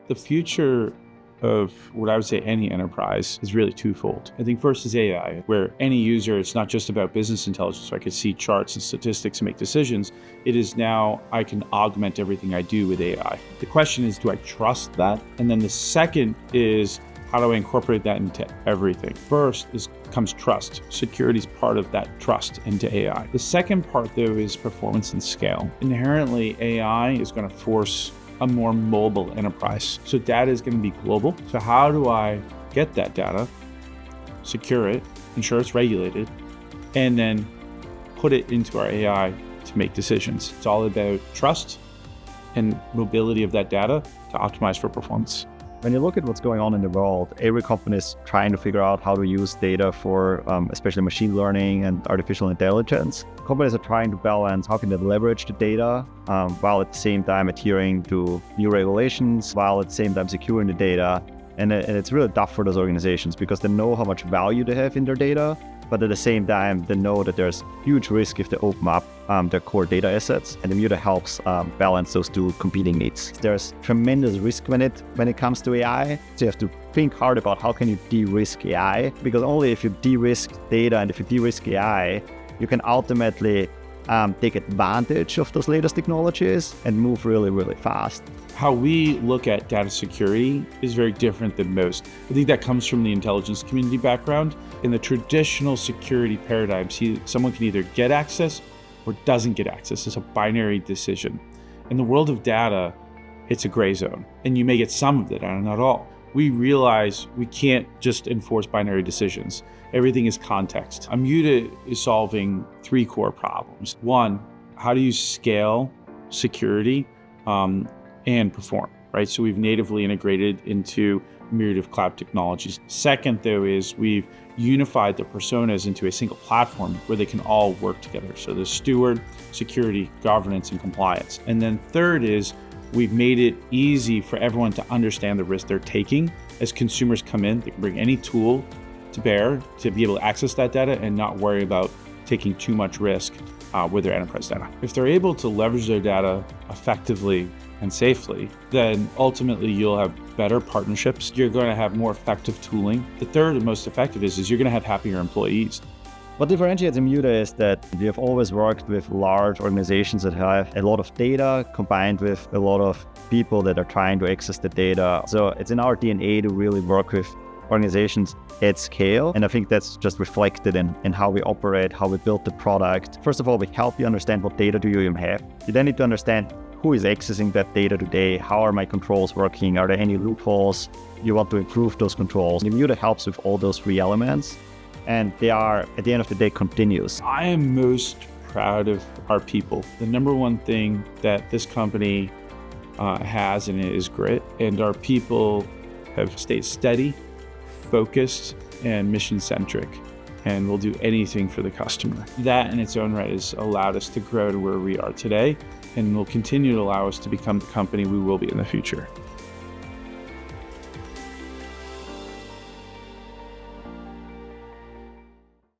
The future of what I would say any enterprise is really twofold. I think first is AI, where any user, it's not just about business intelligence, so I could see charts and statistics and make decisions. It is now I can augment everything I do with AI. The question is, do I trust that? And then the second is, how do I incorporate that into everything? First comes trust. Security is part of that trust into AI. The second part, though, is performance and scale. Inherently, AI is going to force a more mobile enterprise. So data is going to be global. So how do I get that data, secure it, ensure it's regulated, and then put it into our AI to make decisions? It's all about trust and mobility of that data to optimize for performance. When you look at what's going on in the world, every company is trying to figure out how to use data for especially machine learning and artificial intelligence. Companies are trying to balance how can they leverage the data while at the same time adhering to new regulations, while at the same time securing the data. And it's really tough for those organizations because they know how much value they have in their data, but at the same time, they know that there's huge risk if they open up their core data assets, and Immuta helps balance those two competing needs. There's tremendous risk when it comes to AI, so you have to think hard about how can you de-risk AI, because only if you de-risk data and if you de-risk AI, you can ultimately take advantage of those latest technologies and move really, really fast. How we look at data security is very different than most. I think that comes from the intelligence community background. In the traditional security paradigm, someone can either get access or doesn't get access. It's a binary decision. In the world of data, it's a gray zone, and you may get some of it and not all. We realize we can't just enforce binary decisions. Everything is context. Immuta is solving three core problems. One, how do you scale security and perform, right? So we've natively integrated into a myriad of cloud technologies. Second, though, is we've unified the personas into a single platform where they can all work together. So there's steward, security, governance, and compliance. And then third is we've made it easy for everyone to understand the risk they're taking. As consumers come in, they can bring any tool to bear to be able to access that data and not worry about taking too much risk with their enterprise data. If they're able to leverage their data effectively and safely, then ultimately you'll have better partnerships. You're going to have more effective tooling. The third and most effective is you're going to have happier employees. What differentiates Immuta is that we have always worked with large organizations that have a lot of data combined with a lot of people that are trying to access the data. So it's in our DNA to really work with organizations at scale. And I think that's just reflected in how we operate, how we build the product. First of all, we help you understand what data do you even have. You then need to understand who is accessing that data today, how are my controls working, are there any loopholes, you want to improve those controls. Immuta helps with all those three elements, and they are, at the end of the day, continuous. I am most proud of our people. The number one thing that this company has in it is grit, and our people have stayed steady, focused, and mission-centric, and will do anything for the customer. That in its own right has allowed us to grow to where we are today, and will continue to allow us to become the company we will be in the future.